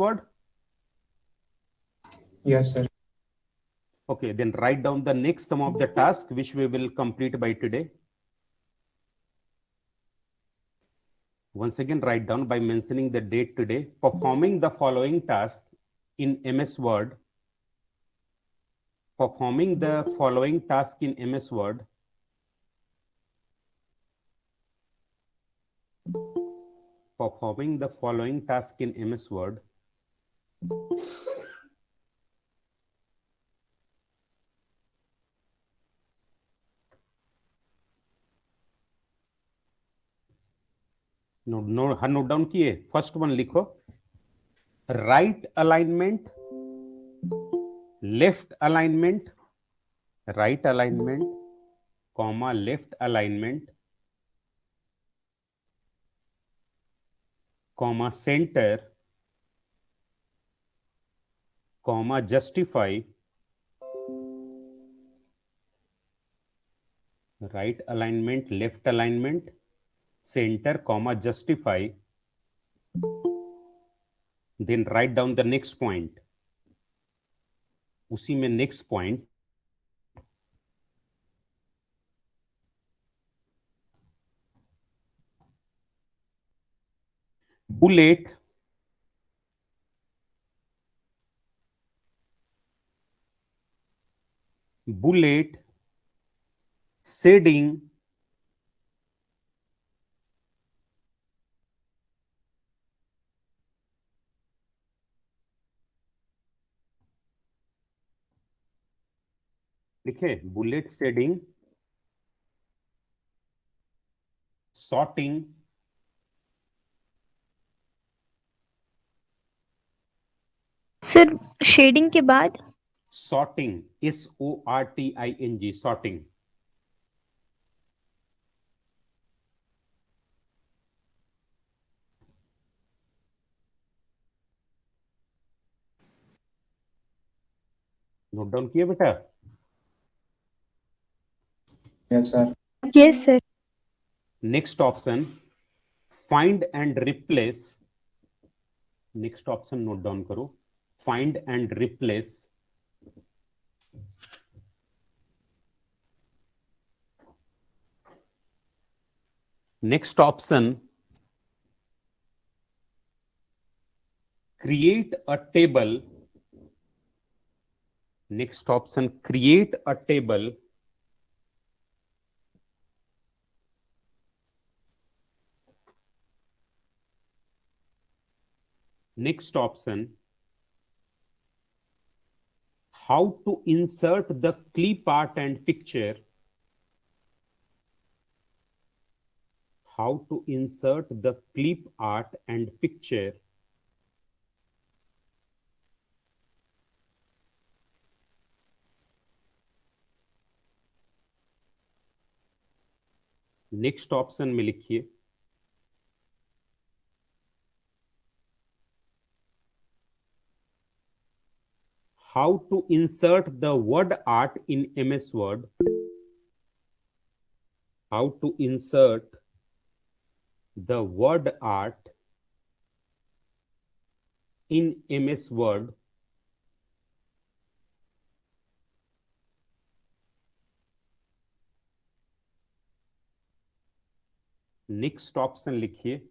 Word? Yes, sir. Okay, then write down the next sum of the task which we will complete by today. Once again, write down by mentioning the date today. Performing the following task in MS Word. Performing the following task in MS Word. Performing the following task in MS Word. Note down किए. First one लिखो. Right alignment, left alignment, right alignment, comma left alignment, comma centre, comma justify. Right alignment, left alignment, centre, comma justify. Then write down the next point. उसी में next point bullet, bullet, shading, लिखे. Bullet, shading, sorting, sir shading के बाद sorting, SORTING, sorting. Note down किए बेटा. Yes, sir. Yes sir. Next option find and replace. Next option note down करो. Find and replace. Next option create a table. Next option create a table. Next option, how to insert the clip art and picture. How to insert the clip art and picture. Next option में लिखिए how to insert the word art in MS Word. How to insert the word art in MS Word. Next option लिखिए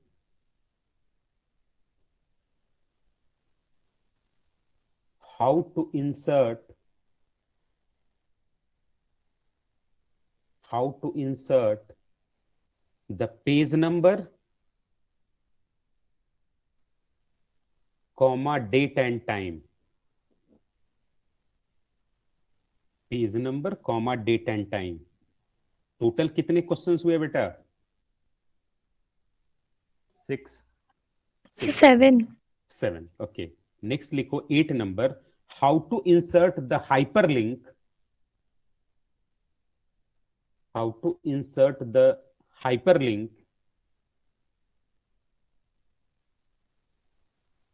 how to insert the page number, comma date and time. Page number, comma date and time. Total कितने questions हुए बेटा? 6 7. Okay. Next लिखो 8 नंबर. How to insert the hyperlink. How to insert the hyperlink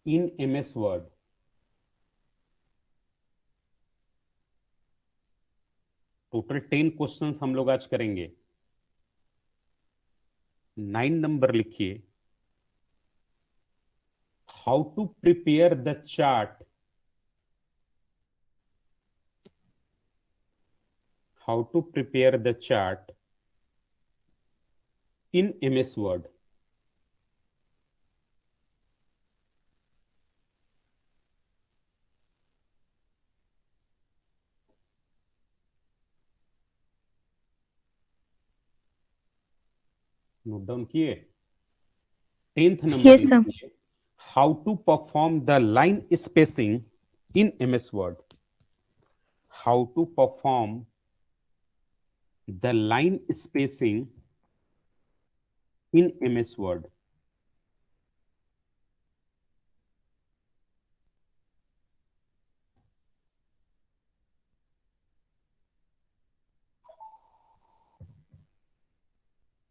in MS word. Total 10 questions हम लोग आज करेंगे. 9 number लिखिए how to prepare the chart, how to prepare the chart in MS Word. Note down किए? 10th number Yes, sir. लिखिए, how to perform the line spacing in MS Word. How to perform the line spacing in MS Word.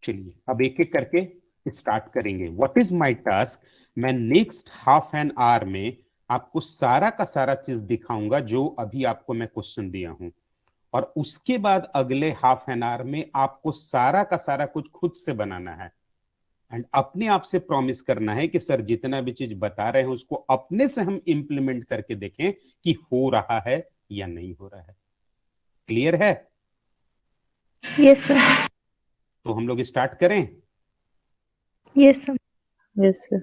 चलिए अब एक एक करके start करेंगे. What is my task? मैं next half an hour में आपको सारा का सारा चीज दिखाऊंगा जो अभी आपको मैं क्वेश्चन दिया हूं, और उसके बाद अगले हाफ एन आवर में आपको सारा का सारा कुछ खुद से बनाना है. एंड अपने आप से प्रॉमिस करना है कि सर जितना भी चीज बता रहे हैं उसको अपने से हम इंप्लीमेंट करके देखें कि हो रहा है या नहीं हो रहा है. क्लियर है? Yes, sir. तो हम लोग स्टार्ट करें. Yes, sir. Yes, sir.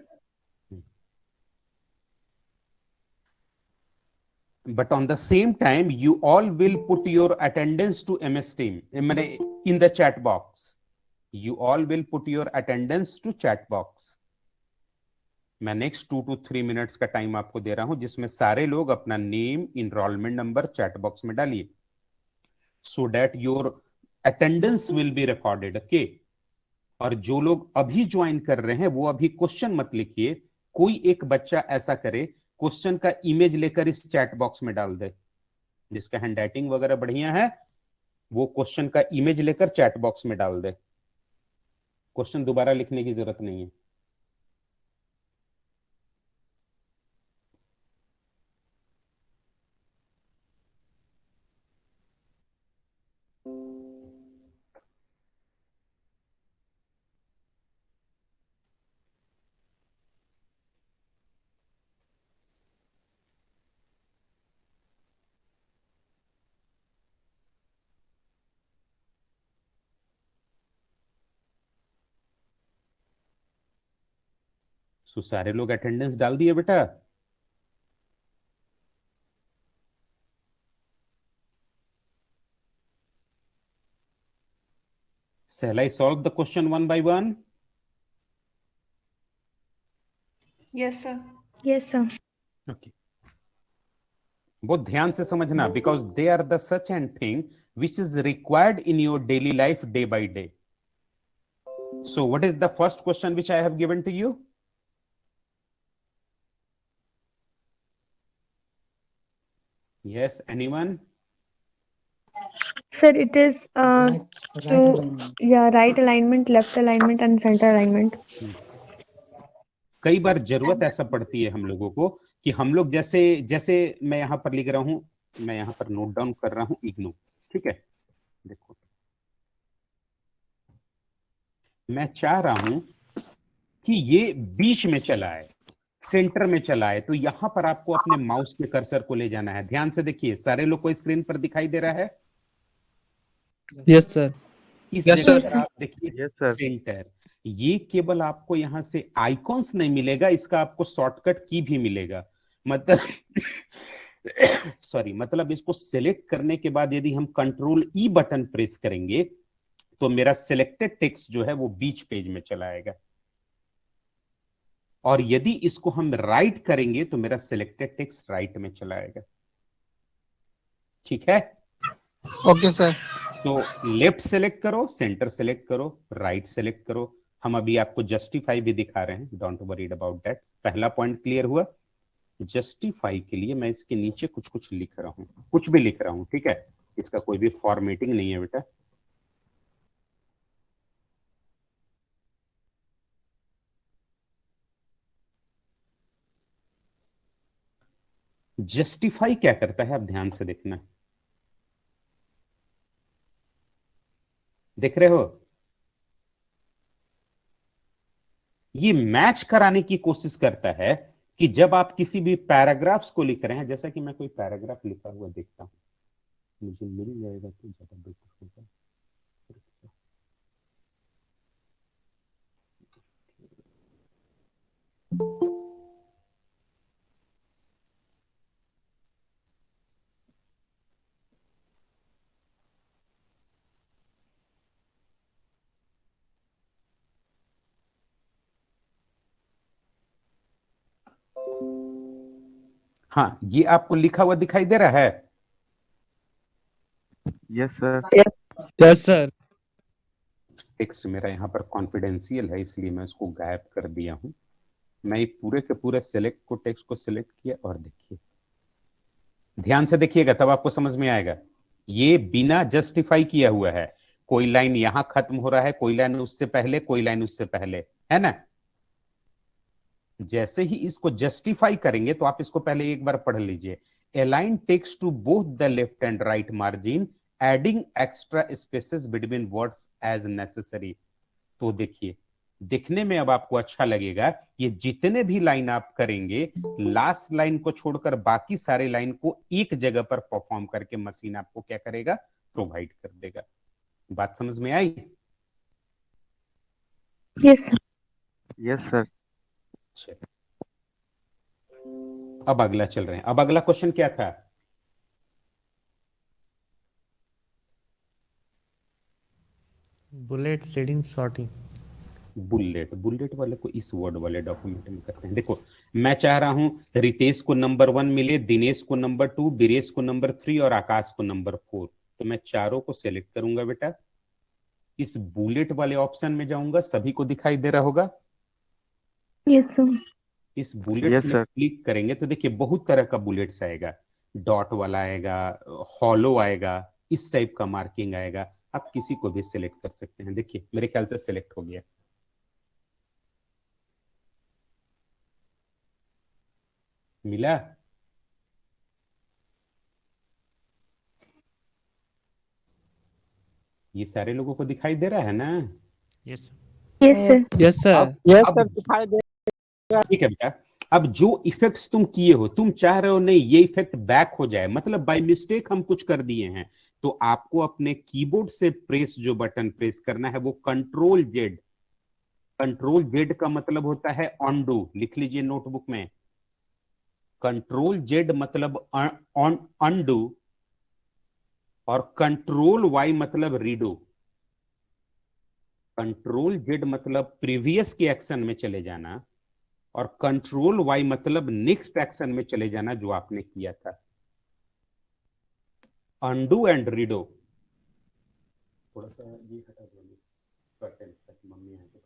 But on the same time you all will put your attendance to MS Team in the chat box. You all will put your attendance to chat box. मैं next 2 to 3 minutes का time आपको दे रहा हूं जिसमें सारे लोग अपना name, enrolment number chat box में डालिए, so that your attendance will be recorded. Okay? और जो लोग अभी ज्वाइन कर रहे हैं वो अभी क्वेश्चन मत लिखिए. कोई एक बच्चा ऐसा करे, क्वेश्चन का इमेज लेकर इस चैट बॉक्स में डाल दे. जिसका हैंडराइटिंग वगैरह बढ़िया है वो क्वेश्चन का इमेज लेकर चैट बॉक्स में डाल दे. क्वेश्चन दोबारा लिखने की जरूरत नहीं है. सो सारे लोग अटेंडेंस डाल दिए बेटा? Shall I solve the question one by one? Yes, sir. Yes, sir. Okay. बहुत ध्यान से समझना, because they are the such and thing which is required in your daily life day by day. So what is the first question which I have given to you? Yes, anyone? Sir, it is right alignment, left alignment, and center alignment. कई बार जरूरत ऐसा पड़ती है हम लोगों को कि हम लोग जैसे जैसे मैं यहां पर लिख रहा हूं, मैं यहां पर नोट डाउन कर रहा हूं इग्नू. ठीक है? देखो मैं चाह रहा हूं कि ये बीच में चला है, सेंटर में चला है, तो यहां पर आपको अपने माउस के कर्सर को ले जाना है. ध्यान से देखिए, सारे लोग को स्क्रीन पर दिखाई दे रहा है? Yes sir. इस Yes, जगह sir. पर आप देखिए Yes, sir. सेंटर. ये केवल आपको यहां से आइकॉन्स नहीं मिलेगा, इसका आपको शॉर्टकट की भी मिलेगा. मतलब सॉरी, मतलब इसको सिलेक्ट करने के बाद यदि हम कंट्रोल ई बटन प्रेस करेंगे तो मेरा सिलेक्टेड टेक्स्ट जो है वो बीच पेज में चला आएगा, और यदि इसको हम राइट करेंगे तो मेरा सिलेक्टेड टेक्स्ट राइट में चला आएगा. ठीक है? Okay sir. तो लेफ्ट सेलेक्ट करो, सेंटर सेलेक्ट करो, राइट सेलेक्ट करो. हम अभी आपको जस्टिफाई भी दिखा रहे हैं, डोंट वरीड अबाउट दैट. पहला पॉइंट क्लियर हुआ? जस्टिफाई के लिए मैं इसके नीचे कुछ कुछ लिख रहा हूं, कुछ भी लिख रहा हूं. ठीक है? इसका कोई भी फॉर्मेटिंग नहीं है बेटा. जस्टिफाई क्या करता है आप ध्यान से देखना. देख रहे हो? ये मैच कराने की कोशिश करता है कि जब आप किसी भी पैराग्राफ्स को लिख रहे हैं, जैसा कि मैं कोई पैराग्राफ लिखा हुआ देखता हूं, मुझे मिल जाएगा तो ज्यादा बेटर होगा। हाँ, ये आपको लिखा हुआ दिखाई दे रहा है? Yes sir. Yes sir. Text मेरा यहाँ पर कॉन्फिडेंशियल है, इसलिए मैं उसको गायब कर दिया हूं। मैं ये पूरे के पूरे टेक्स्ट को सिलेक्ट किया और देखिए, ध्यान से देखिएगा तब आपको समझ में आएगा। ये बिना जस्टिफाई किया हुआ है, कोई लाइन यहां खत्म हो रहा है, कोई लाइन उससे पहले, कोई लाइन उससे पहले, है ना। जैसे ही इसको जस्टिफाई करेंगे तो आप इसको पहले एक बार पढ़ लीजिए। Align text to both the left and right margin, adding extra spaces between words as necessary. तो देखिए, दिखने में अब आपको अच्छा लगेगा, ये जितने भी लाइन आप करेंगे, लास्ट लाइन को छोड़कर बाकी सारे लाइन को एक जगह पर परफॉर्म करके मशीन आपको क्या करेगा, प्रोवाइड कर देगा। बात समझ में आई? Yes sir. Yes sir. चलिए, अब अगला चल रहे हैं। अब अगला क्वेश्चन क्या था? Bullet seeding sorting. Bullet, bullet वाले को इस वर्ड वाले डॉक्यूमेंट में करते हैं। देखो, मैं चाह रहा हूं रितेश को नंबर 1 मिले, दिनेश को नंबर 2, बीरेश को नंबर 3 और आकाश को नंबर 4। तो मैं चारों को सिलेक्ट करूंगा बेटा, इस बुलेट वाले ऑप्शन में जाऊंगा, सभी को दिखाई दे रहा होगा। Yes sir. इस बुलेट्स Yes, में sir. क्लिक करेंगे तो देखिए बहुत तरह का बुलेट्स आएगा, डॉट वाला आएगा, हॉलो आएगा, इस टाइप का मार्किंग आएगा। आप किसी को भी सिलेक्ट कर सकते हैं। देखिए मेरे ख्याल से सिलेक्ट हो गया। मिला? ये सारे लोगों को दिखाई दे रहा है ना? Yes yes sir. Yes sir. अब ठीक है बेटा, अब जो इफेक्ट्स तुम किए हो, तुम चाह रहे हो नहीं ये इफेक्ट बैक हो जाए, मतलब बाय मिस्टेक हम कुछ कर दिए हैं, तो आपको अपने कीबोर्ड से प्रेस जो बटन प्रेस करना है वो कंट्रोल जेड। कंट्रोल जेड का मतलब होता है अनडू, लिख लीजिए नोटबुक में। कंट्रोल जेड मतलब अनडू, और कंट्रोल वाई मतलब रीडो। कंट्रोल जेड मतलब प्रीवियस के एक्शन में चले जाना, और कंट्रोल वाई मतलब नेक्स्ट एक्शन में चले जाना जो आपने किया था। Undo and redo. थोड़ा सा ये हटा दो, कर्टन तक मम्मी आए तो।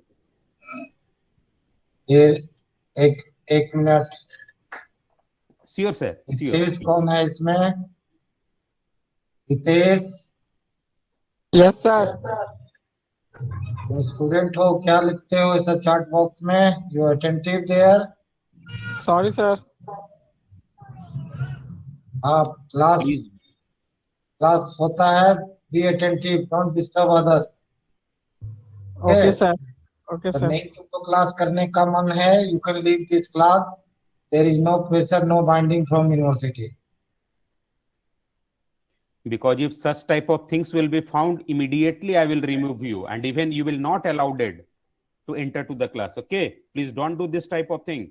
ये एक minute. Sure sir, Hitesh sure. कौन है इसमें? हितेश। Yes sir. तुम स्टूडेंट हो, क्या लिखते हो इस चैट बॉक्स में? You attentive there? Sorry sir. आप क्लास प्लीज, क्लास होता है, be attentive, don't disturb others. Okay sir. Okay तो सर। नहीं तुमको क्लास करने का मन है, you can leave this class. There is no pressure, no binding from university. because if such type of things will be found, immediately I will remove you, and even you will not allowed it to enter to the class. Okay, please don't do this type of thing.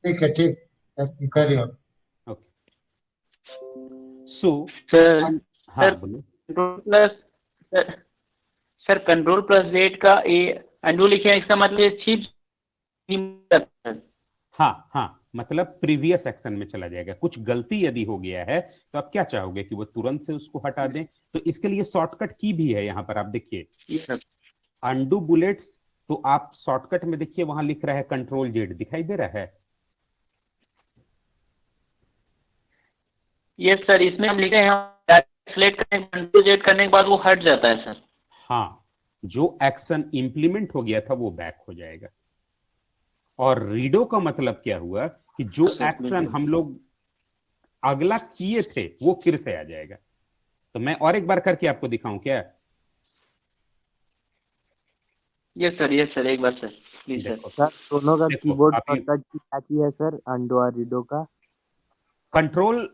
ठीक है, ठीक, you carry on. Okay, so sir हाँ sir बोलो। Control plus sir control plus Z का ए undo लिखे हैं, इसका मतलब छिप। हाँ हाँ, मतलब प्रीवियस एक्शन में चला जाएगा। कुछ गलती यदि हो गया है तो आप क्या चाहोगे कि वो तुरंत से उसको हटा दें? तो इसके लिए शॉर्टकट की भी है यहाँ पर, आप देखिए अनडू बुलेट्स, तो आप शॉर्टकट में देखिए वहां लिख रहा है कंट्रोल जेड, दिखाई दे रहा है? यस सर, इसमें हम लिखे हैं सिलेक्ट करने कंट्रोल जेड करने के बाद वो हट जाता है सर। हाँ, जो एक्शन इंप्लीमेंट हो गया था वो बैक हो जाएगा। और रीडो का मतलब क्या हुआ कि जो एक्शन हम लोग अगला किए थे वो फिर से आ जाएगा। तो मैं और एक बार करके आपको दिखाऊं क्या? यस सर, एक बार सर। Please sir. देखो सर दोनों का देखो, कीबोर्ड आप ये- शॉर्टकट की क्या की है सर, अंडो और रीडो का? Control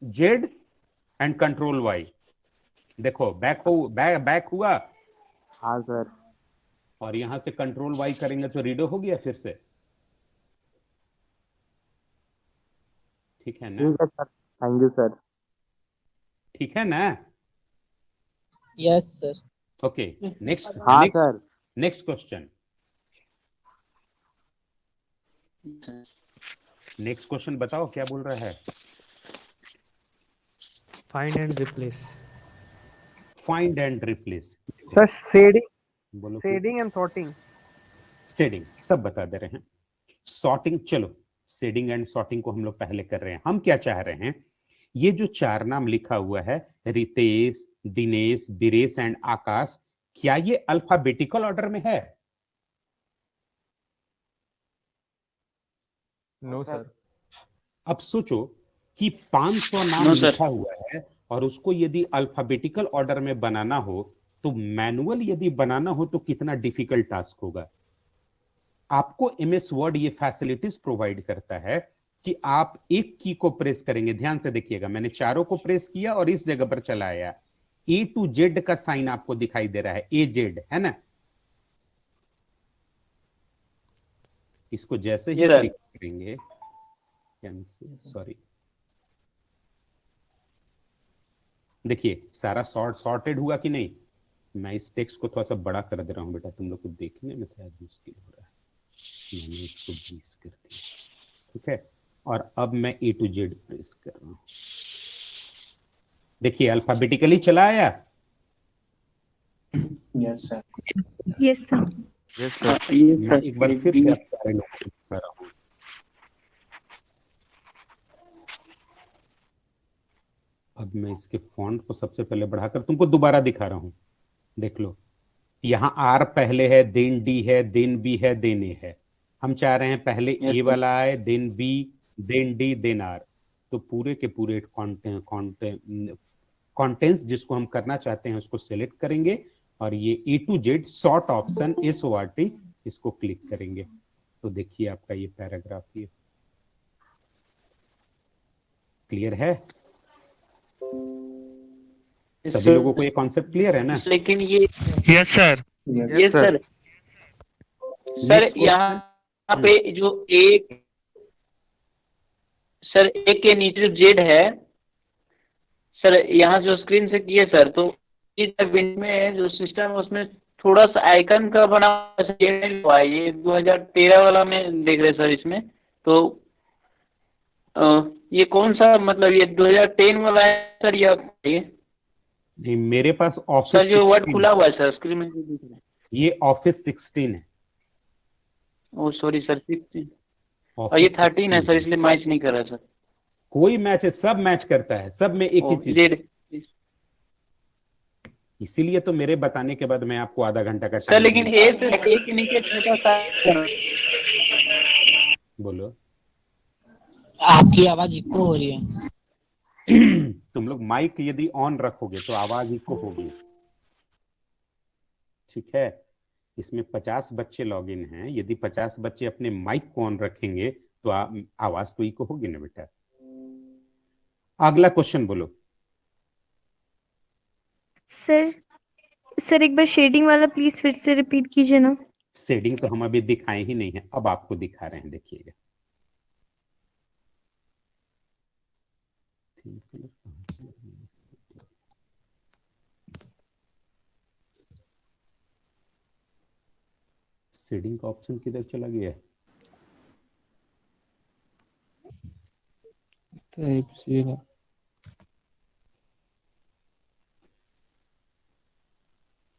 Z and control Y. देखो बैक हुआ, हाँ सर। और यहां से कंट्रोल वाई करेंगे तो रीडो हो गया फिर से। ठीक है ना? ठीक है सर, थैंक यू सर। ठीक है ना? Yes, sir. ओके, नेक्स्ट हाँ next sir. Next question. Next question बताओ क्या बोल रहा है। Find and replace. Find and replace. Sir shading बोलो शेडिंग एंड सॉर्टिंग। शेडिंग सब बता दे रहे हैं। सॉर्टिंग, चलो शेडिंग एंड सॉर्टिंग को हम लोग पहले कर रहे हैं। हम क्या चाह रहे हैं, ये जो 4 नाम लिखा हुआ है, रितेश, दिनेश, बीरेश एंड आकाश, क्या ये अल्फाबेटिकल ऑर्डर में है? No, sir. अब सोचो कि 500 नाम No, sir. लिखा हुआ है और उसको यदि अल्फाबेटिकल ऑर्डर में बनाना हो तो मैनुअल यदि बनाना हो तो कितना डिफिकल्ट टास्क होगा। आपको एमएस वर्ड ये फैसिलिटीज प्रोवाइड करता है कि आप एक की को प्रेस करेंगे। ध्यान से देखिएगा, मैंने चारों को प्रेस किया और इस जगह पर चलाया, ए टू जेड का साइन आपको दिखाई दे रहा है, ए जेड है ना। इसको जैसे ही ये रहा। क्लिक करेंगे, सॉरी, देखिए सारा सॉर्टेड हुआ कि नहीं। मैं इस टेक्स्ट को थोड़ा सा बड़ा कर दे रहा हूं बेटा, तुम लोग को देखने में शायद मुश्किल हो रहा है। मैंने इसको 20 कर दिया, ठीक है। और अब मैं ए टू जेड प्रेस कर रहा हूं, देखिए अल्फाबेटिकली चला आया। Yes, sir. Yes, sir. Yes हाँ, सर। ये मैं सर एक बार फिर से आप सारे लोगों को दिखा रहा हूं। अब मैं इसके फॉन्ट को सबसे पहले बढ़ाकर तुमको दोबारा दिखा रहा हूं, देख लो। यहाँ आर पहले है, देन डी है, देन बी है, देन ए है। हम चाह रहे हैं पहले Yes, ए sir. वाला आए, then B, then D, then R. तो पूरे के पूरे कॉन्टेंट्स जिसको हम करना चाहते हैं उसको सेलेक्ट करेंगे और ये A to Z sort option SORT इसको क्लिक करेंगे तो देखिए आपका ये पैराग्राफ ये क्लियर है। सभी लोगों को ये कॉन्सेप्ट क्लियर है ना? लेकिन ये Yes, sir. Yes. ये सर Next यहाँ पे जो एक सर एक के नीचे जेड है सर, यहाँ जो स्क्रीन से किए सर, तो इस विंडो में जो सिस्टम है उसमें थोड़ा सा आइकन का बना हुआ है। ये 2013 वाला में देख रहे सर इसमें। तो ये कौन सा, मतलब ये 2010 वाला है सर या ये? नहीं, मेरे पास सर ऑफिस जो वर्ड 16 खुला हुआ है सर स्क्रीन में जो दिख रहा है। ये ऑफिस 16 है। ओ सॉरी सर 16 और Office ये 13 है 16 सर, इसलिए मैच नहीं कर रहा सर। कोई मैच है, सब मैच करता है, सब में एक ही चीज। जेड इसीलिए तो मेरे बताने के बाद मैं आपको आधा घंटा का सर, टाइम लेकिन ए से ए के नीचे छोटा सा बोलो। आपकी आवाज इको हो रही है। तुम लोग माइक यदि ऑन रखोगे तो आवाज इको होगी, ठीक है। इसमें 50 बच्चे लॉग इन हैं, यदि 50 बच्चे अपने माइक को ऑन रखेंगे तो आवाज तो इको होगी ना बेटा। अगला क्वेश्चन बोलो। सर एक बार शेडिंग वाला प्लीज फिर से रिपीट कीजिए ना। शेडिंग तो हम अभी दिखाए ही नहीं है, अब आपको दिखा रहे हैं, देखिएगा। शेडिंग का ऑप्शन किधर चला गया है?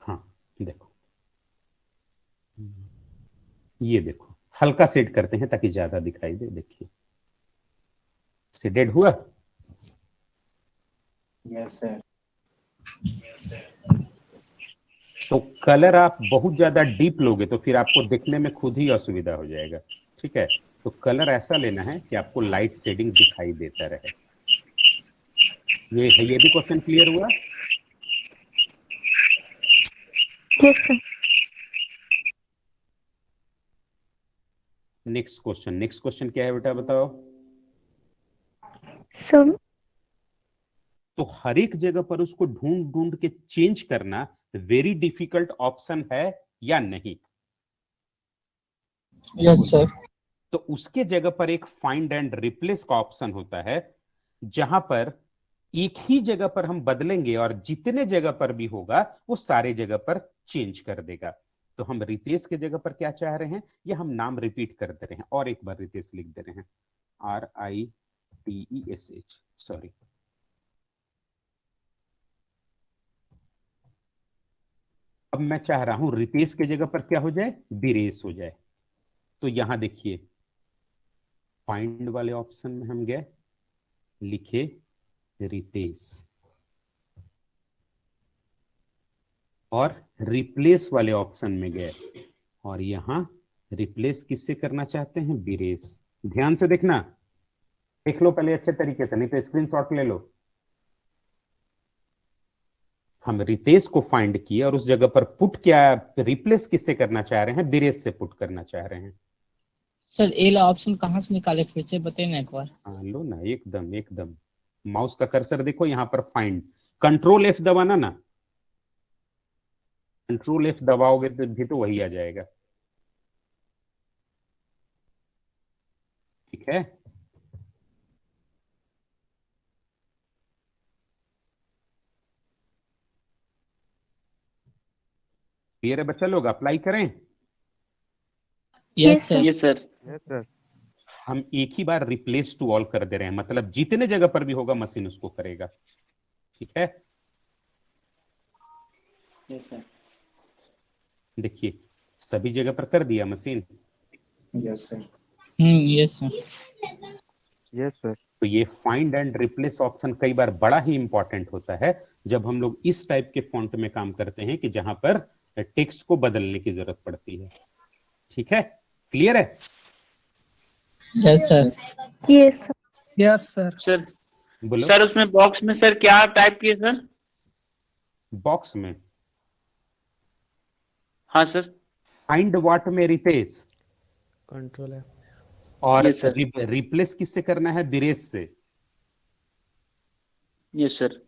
हाँ देखो, ये देखो हल्का सेट करते हैं ताकि ज्यादा दिखाई दे। देखिए सेडेड हुआ। Yes, sir. तो कलर आप बहुत ज्यादा डीप लोगे तो फिर आपको देखने में खुद ही असुविधा हो जाएगा, ठीक है। तो कलर ऐसा लेना है कि आपको लाइट शेडिंग दिखाई देता रहे। ये भी क्वेश्चन क्लियर हुआ? Yes sir. नेक्स्ट क्वेश्चन क्या है बेटा बताओ। सर तो हर एक जगह पर उसको ढूंढ ढूंढ के चेंज करना वेरी डिफिकल्ट ऑप्शन है या नहीं। Yes sir. तो उसके जगह पर एक फाइंड एंड रिप्लेस का ऑप्शन होता है, जहां पर एक ही जगह पर हम बदलेंगे और जितने जगह पर भी होगा वो सारे जगह पर चेंज कर देगा। तो हम रितेश के जगह पर क्या चाह रहे हैं, ये हम नाम रिपीट कर दे रहे हैं और एक बार रितेश लिख दे रहे हैं, RITESH, सॉरी। अब मैं चाह रहा हूं रितेश के जगह पर क्या हो जाए, बीरेश हो जाए। तो यहां देखिए फाइंड वाले ऑप्शन में हम गए, लिखे रितेश, और रिप्लेस वाले ऑप्शन में गए और यहां रिप्लेस किससे करना चाहते हैं, बीरेश। ध्यान से देखना, देख लो पहले अच्छे तरीके से, नहीं तो स्क्रीनशॉट ले लो। हम रितेश को फाइंड किए और उस जगह पर पुट क्या, रिप्लेस किससे करना चाह रहे हैं, बीरेश से पुट करना चाह रहे हैं। सर ए ला ऑप्शन कहाँ से निकाले, फिर से बताइए ना एक बार। हाँ लो ना, एकदम एकदम माउस का कर्सर देखो यहाँ पर, फाइंड, कंट्रोल F दबाना ना, कंट्रोल F दबाओगे तो भी तो वही आ जाएगा। ठीक है, क्लियर है बच्चा लोग, अप्लाई करें। Yes Yes, sir. Yes sir. Yes, sir. हम एक ही बार रिप्लेस टू ऑल कर दे रहे हैं, मतलब जितने जगह पर भी होगा मशीन उसको करेगा। ठीक है, यस सर। देखिए सभी जगह पर कर दिया machine. Yes sir. Yes sir. Yes, sir. तो ये फाइंड एंड रिप्लेस ऑप्शन कई बार बड़ा ही इंपॉर्टेंट होता है जब हम लोग इस टाइप के फॉन्ट में काम करते हैं कि जहां पर टेक्स्ट को बदलने की जरूरत पड़ती है। ठीक है, क्लियर है। Yes sir. yes, sir. Yes, sir. Sir बोलो। सर उसमें बॉक्स में सर क्या टाइप किए सर? बॉक्स में हाँ सर। फाइंड व्हाट में रितेश, कंट्रोल है। और Yes, sir. रिप्लेस किससे करना है, बीरेश से, यस सर।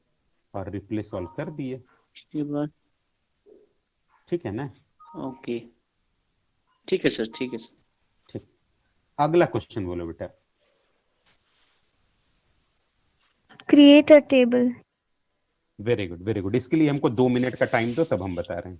और रिप्लेस ऑल कर दिए। ये बात ठीक है ना, ओके, ठीक है सर, ठीक है सर। ठीक। अगला क्वेश्चन बोलो बेटा। Create a table. Very good very good, इसके लिए हमको 2 मिनट का टाइम दो तब हम बता रहे हैं।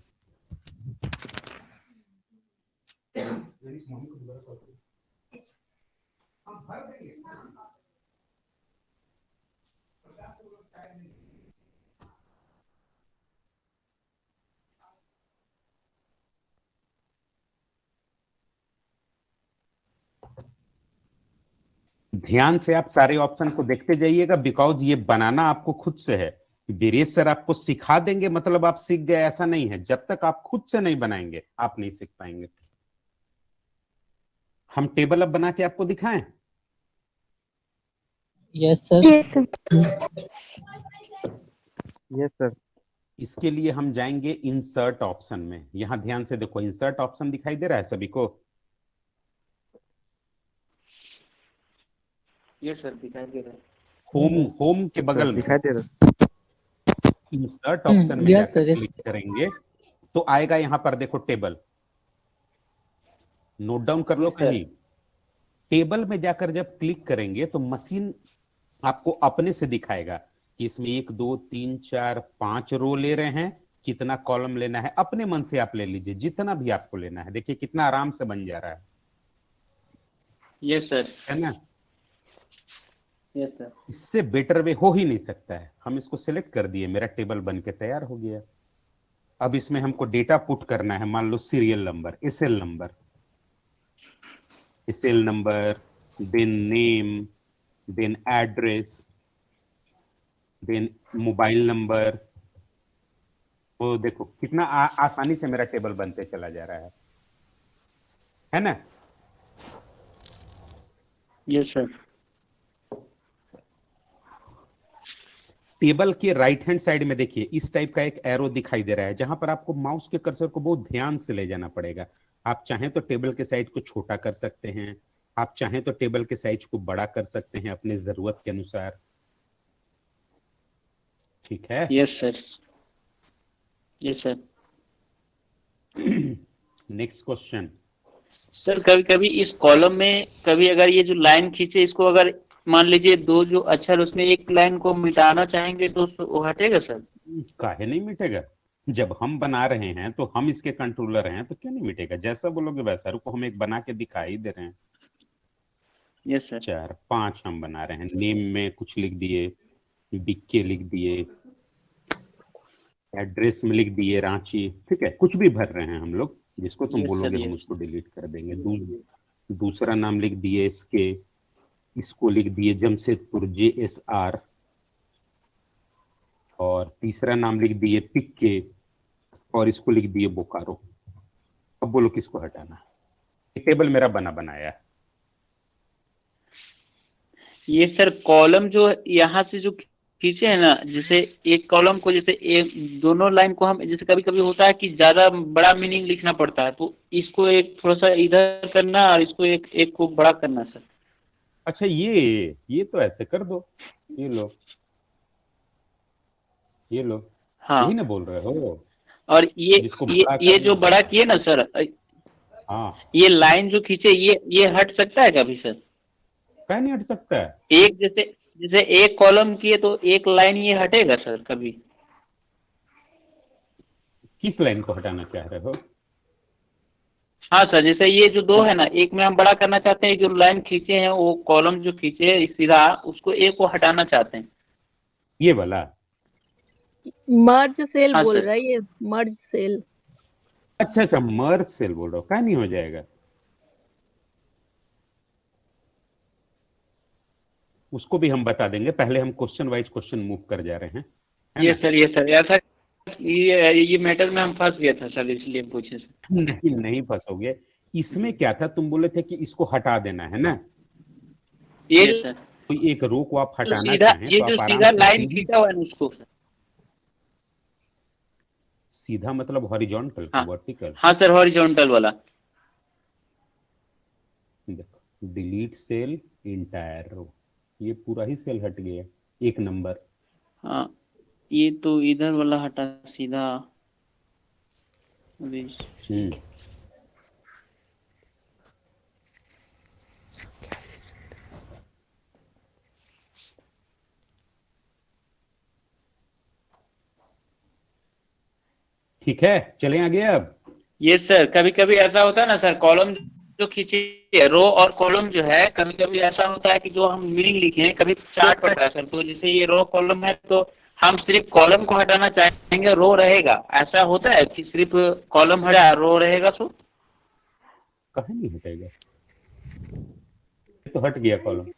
ध्यान से आप सारे ऑप्शन को देखते जाइएगा, बिकॉज ये बनाना आपको खुद से है। बीरेश सर आपको सिखा देंगे मतलब आप सीख गए, ऐसा नहीं है। जब तक आप खुद से नहीं बनाएंगे आप नहीं सीख पाएंगे। हम टेबल अब बना के आपको दिखाएं। Yes sir. Yes, sir. Yes, sir. इसके लिए हम जाएंगे इंसर्ट ऑप्शन में। यहां ध्यान से देखो, इंसर्ट ऑप्शन दिखाई दे रहा है सभी को। यस सर, दिखाई दे रहा है। होम के बगल में दिखाई दे रहा इंसर्ट ऑप्शन में yes, जाकर sir, yes. क्लिक करेंगे तो आएगा यहां पर देखो टेबल। नोट डाउन कर लो Yes, sir. कहीं। टेबल में जाकर जब क्लिक करेंगे तो मशीन आपको अपने से दिखाएगा कि इसमें 1 2 3 4 5 रो ले रहे हैं, कितना कॉलम लेना है अपने मन से आप ले लीजिए, जितना भी आपको लेना है। देखिए कितना आराम से बन जा रहा है यस सर। है ना। Yes sir. इससे बेटर वे हो ही नहीं सकता है। हम इसको सिलेक्ट कर दिए, मेरा टेबल बन के तैयार हो गया। अब इसमें हमको डेटा पुट करना है, मान लो serial number, SL number, SL number, then name, then address, then mobile number. तो देखो कितना आसानी से मेरा टेबल बनते चला जा रहा है ना। Yes sir. टेबल के राइट हैंड साइड में देखिए इस टाइप का एक एरो दिखाई दे रहा है, जहां पर आपको माउस के कर्सर को बहुत ध्यान से ले जाना पड़ेगा। आप चाहें तो टेबल के साइज को छोटा कर सकते हैं, आप चाहें तो टेबल के साइज को बड़ा कर सकते हैं अपनी जरूरत के अनुसार। ठीक है। Yes sir. Yes sir. Next question. Sir कभी कभी इस कॉलम में कभी अगर ये जो लाइन खींचे इसको अगर मान लीजिए दो जो अक्षर उसमें एक लाइन को मिटाना चाहेंगे तो वो हटेगा सर? काहे नहीं मिटेगा, जब हम बना रहे हैं तो हम इसके कंट्रोलर हैं तो क्यों नहीं मिटेगा, जैसा बोलोगे वैसा। रुको हम एक बना के दिखा ही दे रहे हैं। Yes sir. 4 5 हम बना रहे हैं। नेम में कुछ लिख दिए, बीके लिख दिए, एड्रेस में लिख दिए रांची, ठीक है, कुछ भी भर रहे हैं हम लोग, जिसको तुम Yes, sir, बोलोगे हम yes. उसको डिलीट कर देंगे। दूसरा नाम लिख दिए इसके, इसको लिख दिए जमशेदपुर JSR, और तीसरा नाम लिख दिए पिक्के, और इसको लिख दिए बोकारो। अब बोलो किसको हटाना है। टेबल मेरा बना बनाया है। ये सर कॉलम जो यहाँ से जो खींचे है ना, जैसे एक कॉलम को जैसे एक दोनों लाइन को हम जैसे कभी कभी होता है कि ज्यादा बड़ा मीनिंग लिखना पड़ता है तो इसको एक थोड़ा सा इधर करना और इसको एक को बड़ा करना सर। अच्छा ये तो ऐसे कर दो, ये लो, ये लो। हाँ। यही ना बोल रहे हो। और जिसको बड़ा ये करना जो बड़ा किए ना सर, हाँ, ये लाइन जो खींचे ये हट सकता है कभी सर? क्या नहीं हट सकता है। एक जैसे एक कॉलम किए तो एक लाइन ये हटेगा सर कभी? किस लाइन को हटाना चाह रहे हो? हाँ सर, जैसे ये जो दो है ना, एक में हम बड़ा करना चाहते हैं, जो लाइन खींचे हैं वो कॉलम जो खींचे है सीधा उसको एक को हटाना चाहते हैं। ये वाला मर्ज सेल हाँ बोल सर। रहा है ये, मर्ज सेल। अच्छा मर्ज सेल बोल रहे हो, क्या नहीं हो जाएगा। उसको भी हम बता देंगे, पहले हम क्वेश्चन वाइज क्वेश्चन मूव कर जा रहे हैं, है ये ना? सर ऐसा ये मैटर में हम फंस गया था सर, इसलिए पूछे सर। नहीं फंसोगे। इसमें क्या था, तुम बोले थे कि इसको हटा देना है ना, ये सर कोई एक रो को आप हटाना सीधा चाहें ये तो जो आप आराम सीधा से लाइन सीधी- खींचा हुआ है ना उसको सर। सीधा मतलब हॉरिजॉन्टल, हाँ। वर्टिकल। हाँ सर, हॉरिजॉन्टल वाला। देखो डिलीट सेल इंटायर रो, ये पूरा ही सेल हट गया, एक नंबर। हाँ, ये तो इधर वाला हटा सीधा। अभी ठीक है, चले आगे अब। ये सर कभी कभी ऐसा होता है ना सर, कॉलम जो खींचे रो और कॉलम जो है कभी कभी ऐसा होता है कि जो हम मीनिंग लिखे हैं कभी चार्ट पड़ता है सर। तो जैसे ये रो कॉलम है तो हम सिर्फ कॉलम को हटाना चाहेंगे, रो रहेगा। ऐसा होता है कि सिर्फ कॉलम हटा रो रहेगा तो? कहीं नहीं हटेगा, तो हट गया कॉलम।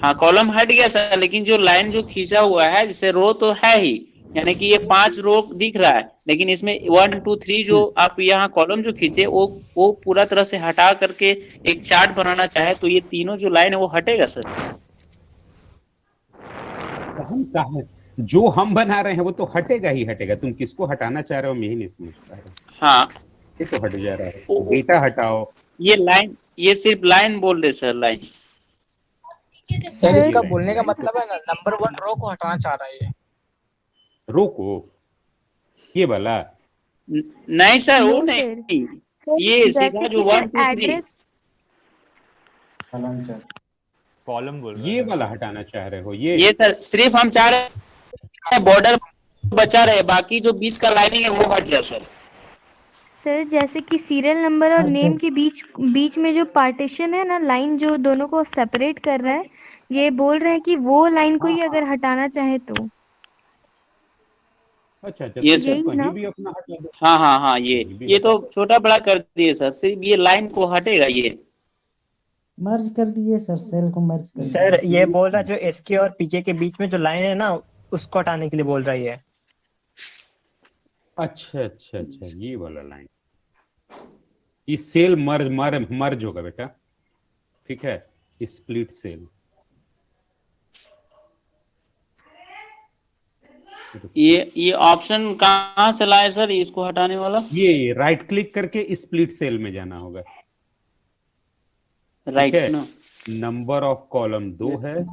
हाँ कॉलम हट गया सर, लेकिन जो लाइन जो खींचा हुआ है जैसे रो तो है ही, यानी कि ये 5 रो दिख रहा है, लेकिन इसमें 1 2 3 जो आप यहाँ कॉलम जो खींचे वो पूरा तरह से हटा करके एक चार्ट बनाना चाहे तो ये तीनों जो लाइन है वो हटेगा सर? हम कहा जो हम बना रहे हैं वो तो हटेगा ही हटेगा, तुम किसको हटाना चाह रहे हो मैं ही नहीं समझ पा रहा। हाँ ये तो हट जा रहा है, डेटा हटाओ। ये लाइन, ये सिर्फ लाइन बोल रहे सर, लाइन। सर इसका बोलने का मतलब है ना, नंबर 1 रो को हटाना चाह रहा है ये। रो को, ये वाला नहीं सर, वो No, नहीं, सर, ये जैसे सीधा कि जो सर 1 2 3 एड्रेस कॉलम बोल रहे ये हैं वाला सर। हटाना चाह रहे हो। ये सर सिर्फ हम चाह रहे हैं बॉर्डर बचा रहे, बाकी जो 20 का लाइनिंग है वो हट जाए सर। सर जैसे कि सीरियल नंबर और नेम के बीच बीच में जो पार्टीशन है ना, लाइन जो दोनों को सेपरेट कर रहा है, ये बोल रहे हैं कि वो लाइन को ही अगर हटाना चाहे तो। अच्छा अच्छा, ये तो सर। ये कहीं ना? भी अपना हटा दो। हाँ हाँ हाँ, ये तो छोटा बड़ा कर दिए सर, सिर्फ ये लाइन को हटेगा ये। मर्ज कर दिए सर, सेल को मर्ज कर सर ये बोल रहा है जो एसके और पीके के बीच में जो लाइन है ना उसको हटाने के लिए बोल रही है। अच्छा अच्छा अच्छा, ये वाला लाइन, ये सेल मर्ज होगा बेटा, ठीक है, स्प्लिट सेल। ये ऑप्शन कहाँ से लाए सर इसको हटाने वाला? ये राइट क्लिक करके स्प्लिट सेल में जाना होगा। राइट है ना? नंबर ऑफ कॉलम 2 Yes, है,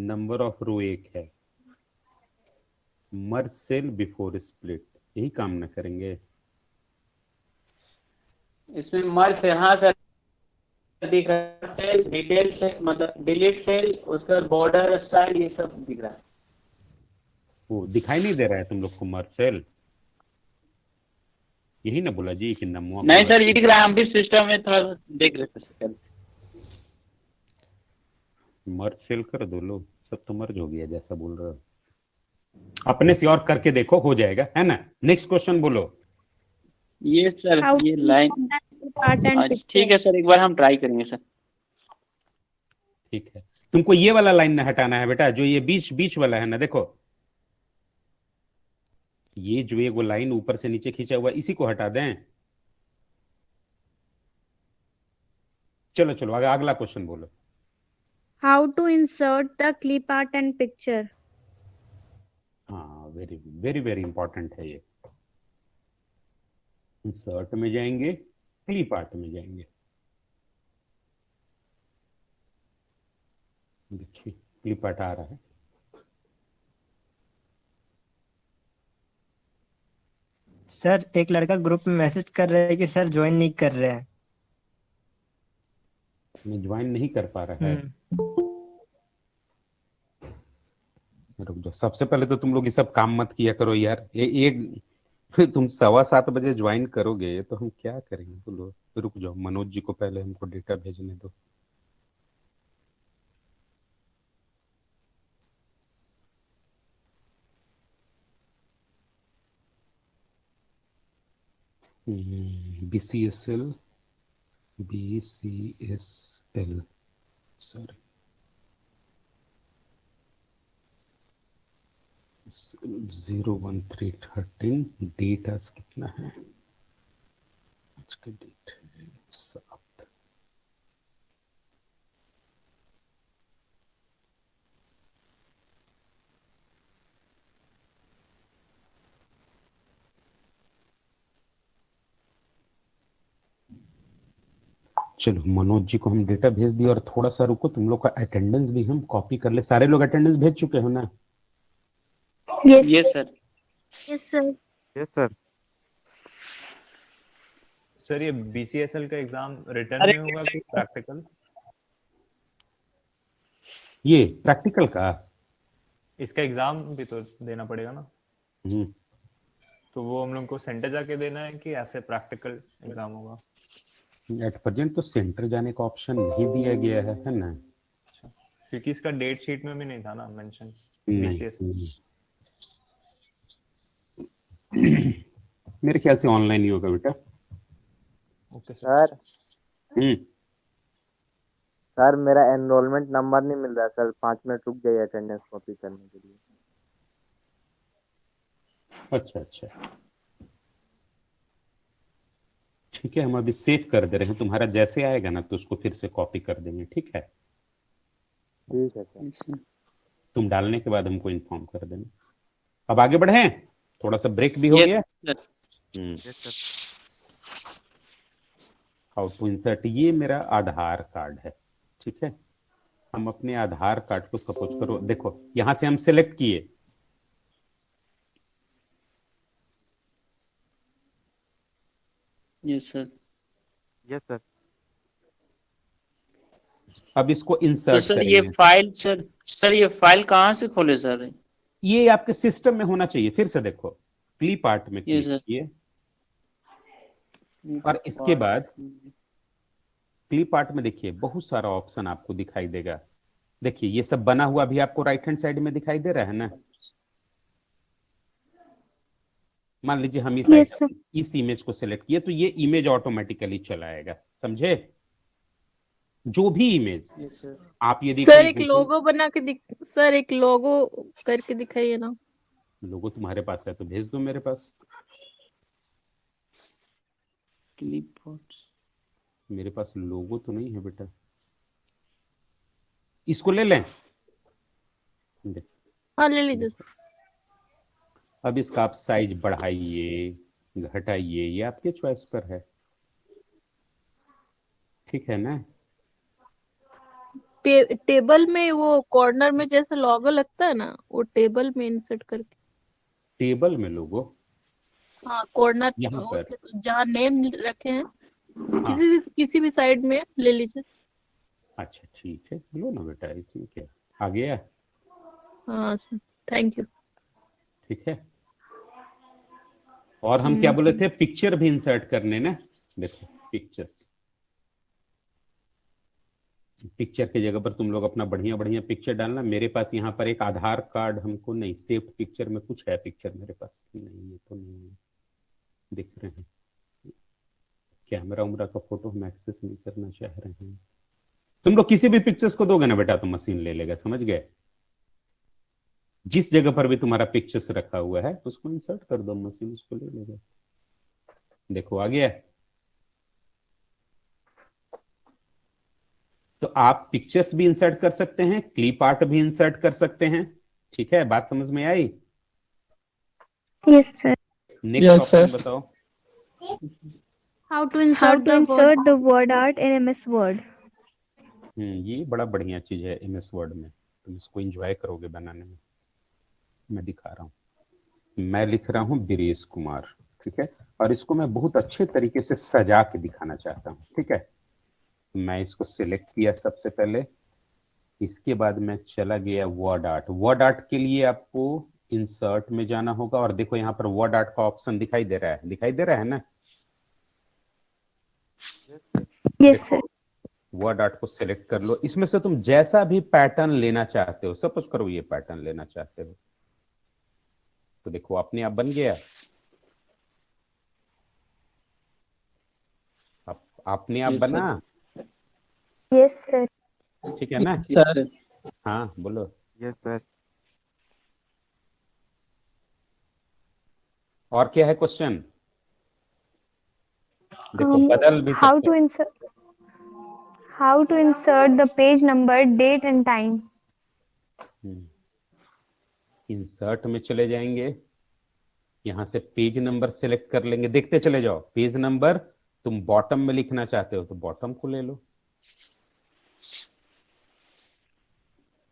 नंबर ऑफ रो 1 है। मर्ज सेल बिफोर स्प्लिट, यही काम ना करेंगे। इसमें मर्ज से, हाँ सर दिख रहा है। सेल डिटेल से मतलब डिलीट सेल, उसका बॉर्डर स्टाइल ये सब दिख रहा है। वो दिखाई नहीं दे रहा है तुम लोग को मर्ज सेल? यही ना बोला जी कि नमो नहीं सर ये दिख रहा है, हम भी सिस्टम में थोड़ा देख रहे थे। मर्ज सेल कर दो लो, सब तो मर्ज हो गया जैसा बोल रहे हो। अपने से और करके देखो, हो जाएगा, है ना। नेक्स्ट क्वेश्चन बोलो। ये सर How ये to line part and picture. ठीक है सर, एक बार हम ट्राई करेंगे सर। ठीक है, तुमको ये वाला लाइन ना हटाना है बेटा, जो ये बीच बीच वाला है ना, देखो ये जो एक वो लाइन ऊपर से नीचे खींचा हुआ, इसी को हटा दें। चलो चलो आगे अगला क्वेश्चन बोलो। How to insert the clip art and picture. हाँ वेरी वेरी वेरी इंपॉर्टेंट है ये। इंसर्ट में जाएंगे, क्लिप आर्ट में जाएंगे। देखिए क्लिप आर्ट आ रहा है। सर एक लड़का ग्रुप में मैसेज कर रहा है कि सर ज्वाइन नहीं कर रहे हैं। मैं ज्वाइन नहीं कर पा रहा है। रुक जाओ, सबसे पहले तो तुम लोग ये सब काम मत किया करो यार। एक तुम 7:15 बजे ज्वाइन करोगे तो हम क्या करेंगे बोलो। रुक जाओ, मनोज जी को पहले हमको डेटा भेजने दो। BCSL सॉरी 01313 डेट आज कितना है? आज का डेट है 7। चलो मनोज जी को हम डेटा भेज दिए, और थोड़ा सा रुको, तुम लोग का अटेंडेंस भी हम कॉपी कर ले। सारे लोग अटेंडेंस भेज चुके हो ना? Yes. Yes sir. Yes, sir. Yes sir. Sir ये बीसीएसएल का एग्जाम रिटर्न में होगा कि प्रैक्टिकल? ये प्रैक्टिकल का इसका एग्जाम भी तो देना पड़ेगा ना, तो वो हम लोग को सेंटर जाके देना है कि ऐसे प्रैक्टिकल एग्जाम होगा? एट प्रेजेंट तो सेंटर जाने का ऑप्शन नहीं दिया गया है ना। क्योंकि इसका डेट शीट में भी नहीं था ना मेंशन नहीं, मेरे ख्याल से ऑनलाइन ही होगा बेटा। ओके सर सर मेरा एनरोलमेंट नंबर नहीं मिल रहा सर, 5 मिनट रुक जाइए अटेंडेंस कॉपी करने के लिए। अच्छा अच्छा ठीक है, हम अभी सेव कर दे रहे हैं। तुम्हारा जैसे आएगा ना तो उसको फिर से कॉपी कर देंगे, ठीक है? ठीक है सर। तुम डालने के बाद हमको इन्फॉर्म कर देना। अब आगे बढ़े, थोड़ा सा ब्रेक भी हो गया। हाउ टू इंसर्ट, ये मेरा आधार कार्ड है, ठीक है? हम अपने आधार कार्ड को सपोज करो, देखो यहां से हम सिलेक्ट किए, यस सर। Yes sir. अब इसको तो इंसर्ट सर करेंगे। ये फाइल सर ये फाइल कहाँ से खोले सर? ये आपके सिस्टम में होना चाहिए। फिर से देखो, क्लिप आर्ट में ये क्लिक सर। किए, और इसके बाद क्लिप आर्ट में देखिए बहुत सारा ऑप्शन आपको दिखाई देगा। देखिए ये सब बना हुआ भी आपको राइट हैंड साइड में दिखाई दे रहा है ना। मान लीजिए हम Yes, sir. इस इमेज को सिलेक्ट किए तो ये इमेज ऑटोमेटिकली चला आएगा, समझे? जो भी इमेज यस सर। आप यदि सर एक लोगो बना के सर एक लोगो करके दिखाइए ना। लोगो तुम्हारे पास है तो भेज दो मेरे पास। मेरे पास लोगो तो नहीं है बेटा, इसको ले लें। हाँ ले लीजिए सर। अब इसका आप साइज बढ़ाइए घटाइए, ये आपके चॉइस पर है, ठीक है ना। टेबल में वो कॉर्नर में जैसे लॉगो लगता है ना, वो टेबल में इंसर्ट करके। टेबल में लोगो हाँ, कॉर्नर यहाँ पर, उसके जहाँ नेम रखे हैं, हाँ किसी भी साइड में ले लीजिए। अच्छा ठीक है, लो ना बेटा, इसमें क्या आ गया, हाँ सर, थैंक यू। ठीक है। और हम क्या बोले थे, पिक्चर भी इंसर्ट करने ना, देखो पिक्चर्स, पिक्चर की जगह पर तुम लोग अपना बढ़िया बढ़िया पिक्चर डालना। मेरे पास यहाँ पर एक आधार कार्ड हमको नहीं, सेव्ड पिक्चर में कुछ है, पिक्चर मेरे पास नहीं, ये तो नहीं है, दिख रहे हैं, कैमरा उमरा का फोटो हम एक्सेस नहीं करना चाह रहे हैं। तुम लोग किसी भी पिक्चर्स को दोगे ना बेटा तो मशीन ले लेगा, समझ गए। जिस जगह पर भी तुम्हारा पिक्चर्स रखा हुआ है उसको इंसर्ट कर दो, मशीन उसको ले लेगा। देखो आ गया। तो आप पिक्चर्स भी इंसर्ट कर सकते हैं, क्लिप आर्ट भी इंसर्ट कर सकते हैं, ठीक है, बात समझ में आई। Yes sir. नेक्स्ट ऑप्शन बताओ। How to how insert to insert the word art in MS word. ये बड़ा बढ़िया चीज है MS वर्ड में, तुम इसको एंजॉय करोगे बनाने में। मैं दिखा रहा हूँ, मैं लिख रहा हूँ बीरेश कुमार, ठीक है, और इसको मैं बहुत अच्छे तरीके से सजा के दिखाना चाहता हूँ, ठीक है। मैं इसको सिलेक्ट किया सबसे पहले, इसके बाद मैं चला गया वर्ड आर्ट। वर्ड आर्ट के लिए आपको इंसर्ट में जाना होगा, और देखो यहाँ पर वर्ड आर्ट का ऑप्शन दिखाई दे रहा है, दिखाई दे रहा है ना। Yes sir. वर्ड आर्ट को सिलेक्ट कर लो, इसमें से तुम जैसा भी पैटर्न लेना चाहते हो, सपोज करो ये पैटर्न लेना चाहते हो, तो देखो अपने आप बन गया, अपने आप बना, यस सर। ठीक है ना। सर हाँ बोलो। Yes sir. और क्या है क्वेश्चन, देखो बदल भी हाउ सकते to insert, how to insert the page number, date and time. Insert में चले जाएंगे, यहां से पेज नंबर सिलेक्ट कर लेंगे, देखते चले जाओ पेज नंबर, तुम बॉटम में लिखना चाहते हो तो बॉटम को ले लो,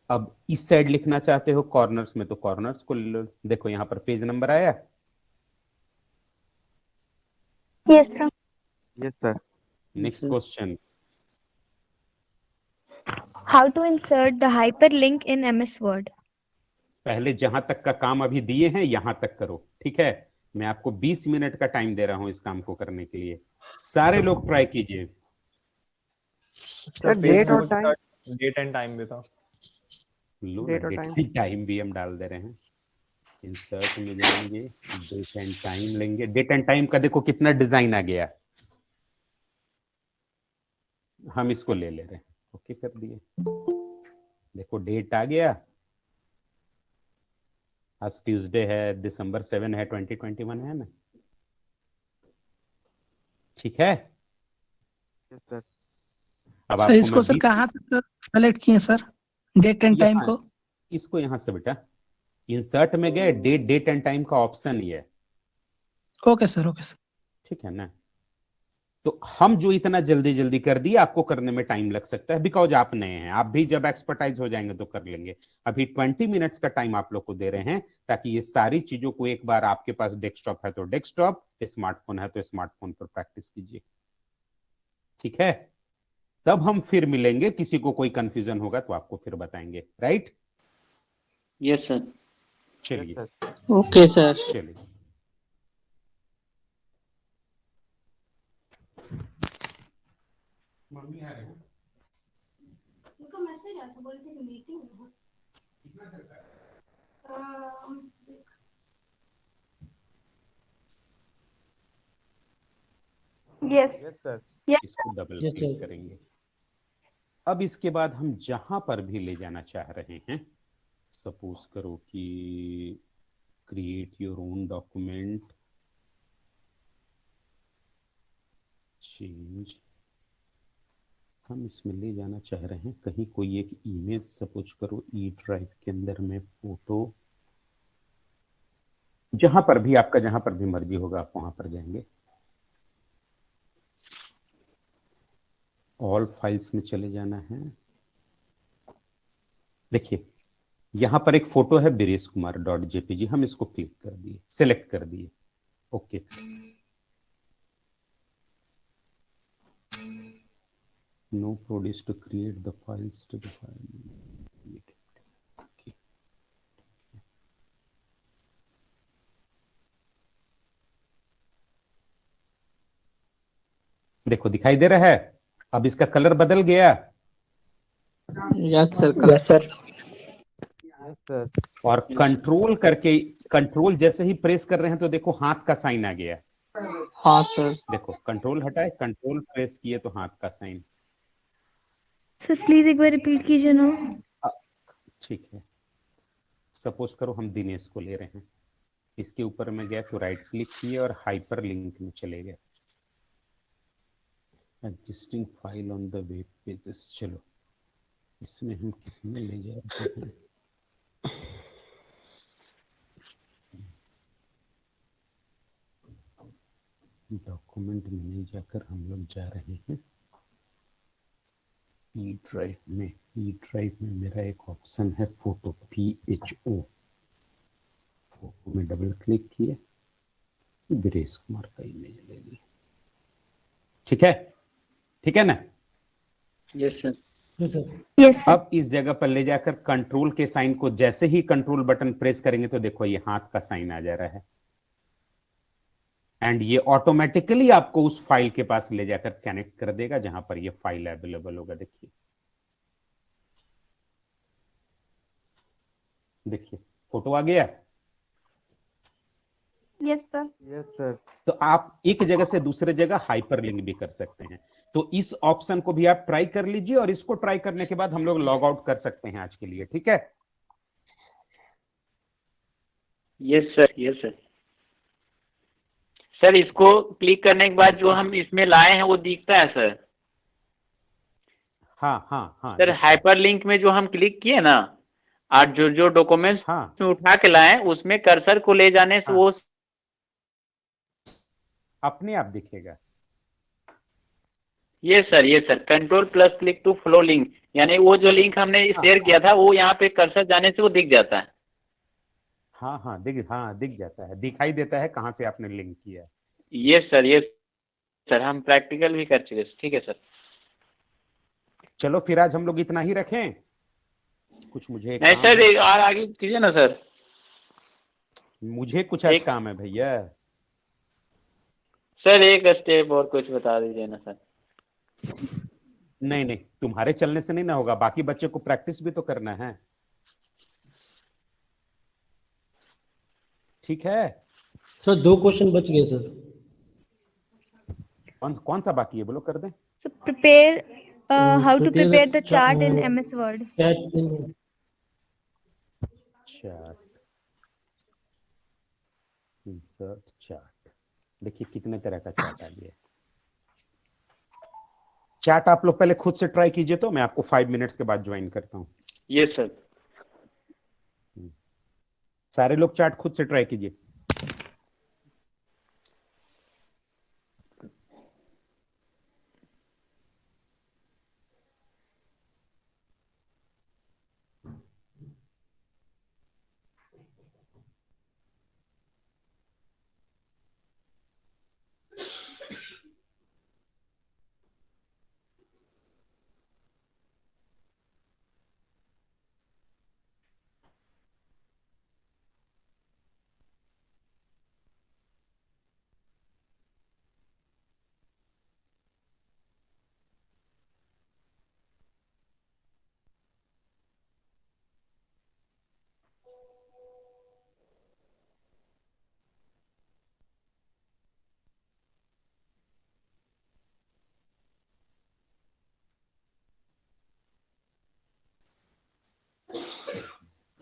अब इस साइड लिखना चाहते हो कॉर्नर्स में तो कॉर्नर्स को ले लो। देखो यहां पर पेज नंबर आया। Yes sir. Yes sir. Next question, how to insert the hyperlink in MS word. पहले जहां तक का काम अभी दिए हैं यहां तक करो, ठीक है। मैं आपको 20 मिनट का टाइम दे रहा हूं इस काम को करने के लिए, सारे लोग ट्राई कीजिए। सर डेट और टाइम, डेट एंड टाइम भी था। लो डेट और डेट टाइम। एंड टाइम भी हम डाल दे रहे हैं, इंसर्ट में जाएंगे, डेट एंड टाइम लेंगे, डेट एंड टाइम का देखो कितना डिजाइन आ गया, हम इसको ले ले रहे हैं, ओके कर दिए। देखो डेट आ गया, आज ट्यूसडे है, दिसंबर 7 है, 2021 है ना, ठीक है। Yes sir. अब सर आपको इसको मैं सर 20 कहाँ तक सेलेक्ट किए सर, डेट एंड टाइम को। इसको यहां से बेटा इंसर्ट में गए, डेट एंड टाइम का ऑप्शन ही है, ओके सर, ओके सर। ठीक है ना। तो हम जो इतना जल्दी जल्दी कर दिए, आपको करने में टाइम लग सकता है, बिकॉज आप नए हैं, आप भी जब एक्सपर्टाइज हो जाएंगे तो कर लेंगे। अभी 20 मिनट्स का टाइम आप लोग को दे रहे हैं, ताकि ये सारी चीजों को एक बार, आपके पास डेस्कटॉप है तो डेस्कटॉप, स्मार्टफोन है तो स्मार्टफोन पर प्रैक्टिस कीजिए, ठीक है। तब हम फिर मिलेंगे, किसी को कोई कंफ्यूजन होगा तो आपको फिर बताएंगे, राइट। Yes sir. चलिए ओके सर। चलिए। मम्मी आ रही है, उनका मैसेज आया था, बोले थे कि मीटिंग है। कितना देर का है? यस। Yes sir. इसको डबल क्लिक करेंगे। अब इसके बाद हम जहां पर भी ले जाना चाह रहे हैं, सपोज करो कि create your own document, change, हम इसमें ले जाना चाह रहे हैं कहीं कोई एक इमेज, सपोज करो ई ड्राइव के अंदर में फोटो जहां पर भी आपका, जहां पर भी मर्जी होगा आप वहां पर जाएंगे। ऑल फाइल्स में चले जाना है। देखिए यहां पर एक फोटो है बीरेश कुमार .jpg, हम इसको क्लिक कर दिए, सिलेक्ट कर दिए, okay. No produce to create the files to the file. देखो दिखाई दे रहा है, अब इसका कलर बदल गया। Yes sir. Yes sir. और कंट्रोल करके, कंट्रोल जैसे ही प्रेस कर रहे हैं तो देखो हाथ का साइन आ गया। हाँ सर। देखो कंट्रोल हटाए, कंट्रोल प्रेस किए तो हाथ का साइन। सर प्लीज एक बार रिपीट कीजिए ना। ठीक है, सपोज करो हम दिनेश को ले रहे हैं, इसके ऊपर में गया तो राइट क्लिक किए और हाइपर लिंक में चले गए। Existing file on the web pages, चलो इसमें हम किसमें ले जा रहे हैं। डॉक्यूमेंट में जाकर हम लोग जा रहे हैं ई ड्राइव में। ई ड्राइव में मेरा एक ऑप्शन है फोटो, PHO। फोटो में डबल क्लिक किए, बीरेश कुमार का इमेज ले ली। ठीक है, ठीक है ना? Yes sir. यस। अब इस जगह पर ले जाकर कंट्रोल के साइन को, जैसे ही कंट्रोल बटन प्रेस करेंगे तो देखो ये हाथ का साइन आ जा रहा है, एंड ये ऑटोमेटिकली आपको उस फाइल के पास ले जाकर कनेक्ट कर देगा जहां पर ये फाइल अवेलेबल होगा। देखिए देखिए फोटो आ गया। Yes sir. Yes sir. तो आप एक जगह से दूसरे जगह हाइपर लिंक भी कर सकते हैं। तो इस ऑप्शन को भी आप ट्राई कर लीजिए, और इसको ट्राई करने के बाद हम लोग लॉग आउट कर सकते हैं आज के लिए। ठीक है? Yes sir. Yes sir. Sir इसको क्लिक करने के बाद जो हम इसमें लाए हैं वो दिखता है सर। हाँ हाँ हाँ सर हाइपर लिंक में जो हम क्लिक किए ना, और जो जो डॉक्यूमेंट्स हाँ में उठा के लाए उसमें कर्सर को ले जाने से हाँ, वो अपने आप दिखेगा। ये sir control plus click to follow link, यानी वो जो लिंक हमने शेयर किया था वो यहाँ पे कर्सर जाने से वो दिख जाता है। हाँ दिख जाता है, दिखाई देता है कहां से आपने लिंक किया। ये सर हम प्रैक्टिकल भी कर चुके। ठीक है सर। चलो फिर आज हम लोग इतना ही रखें, कुछ मुझे नहीं काम सर, है। एक और आगे कीजिए ना सर। मुझे कुछ आज काम है भैया। सर एक स्टेप और कुछ बता दीजिए ना सर। नहीं नहीं, तुम्हारे चलने से नहीं ना होगा, बाकी बच्चे को प्रैक्टिस भी तो करना है। ठीक है सर 2 क्वेश्चन बच गए सर। कौन सा बाकी है बोलो, कर दें। So prepare how to prepare the chart in MS Word. Chart, insert chart. देखिए कितने तरह का चार्ट आ गया। चार्ट आप लोग पहले खुद से ट्राई कीजिए, तो मैं आपको 5 मिनट्स के बाद ज्वाइन करता हूं। ये सर। सारे लोग चार्ट खुद से ट्राई कीजिए।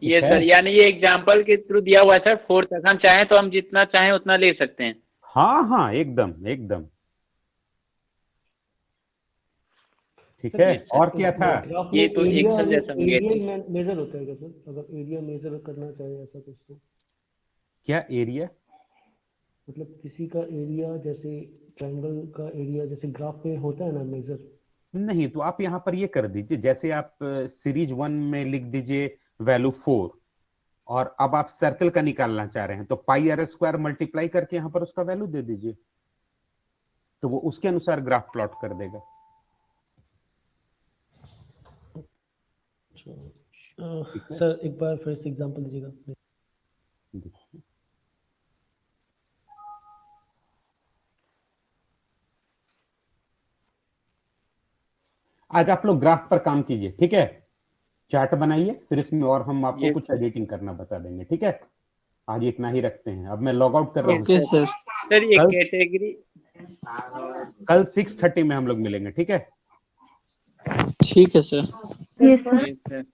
ये सर, यानी ये एग्जांपल के थ्रू दिया हुआ है सर। 4 तक हम चाहें तो हम जितना चाहें उतना ले सकते हैं। हाँ एकदम एकदम ठीक है। और क्या था? ये तो एक्सेल जैसा एरिया मेजर होता है क्या सर? अगर एरिया मेजर करना चाहे ऐसा कुछ तो क्या एरिया? मतलब किसी का एरिया, जैसे ट्रायंगल का एरिया जैसे ग्राफ में होता है ना मेजर। नहीं, तो आप यहाँ पर ये कर दीजिए, जैसे आप सीरीज 1 में लिख दीजिए वैल्यू 4, और अब आप सर्कल का निकालना चाह रहे हैं तो पाई आर स्क्वायर मल्टीप्लाई करके यहाँ पर उसका वैल्यू दे दीजिए, तो वो उसके अनुसार ग्राफ प्लॉट कर देगा। सर एक बार फिर से एग्जांपल दीजिएगा। आज आप लोग ग्राफ पर काम कीजिए, ठीक है? चार्ट बनाइए, फिर इसमें और हम आपको कुछ एडिटिंग करना बता देंगे, ठीक है? आज इतना ही रखते हैं, अब मैं लॉग आउट कर रहा हूँ। सर ये कैटेगरी कल 6:30 में हम लोग मिलेंगे, ठीक है? ठीक है सर। Yes sir.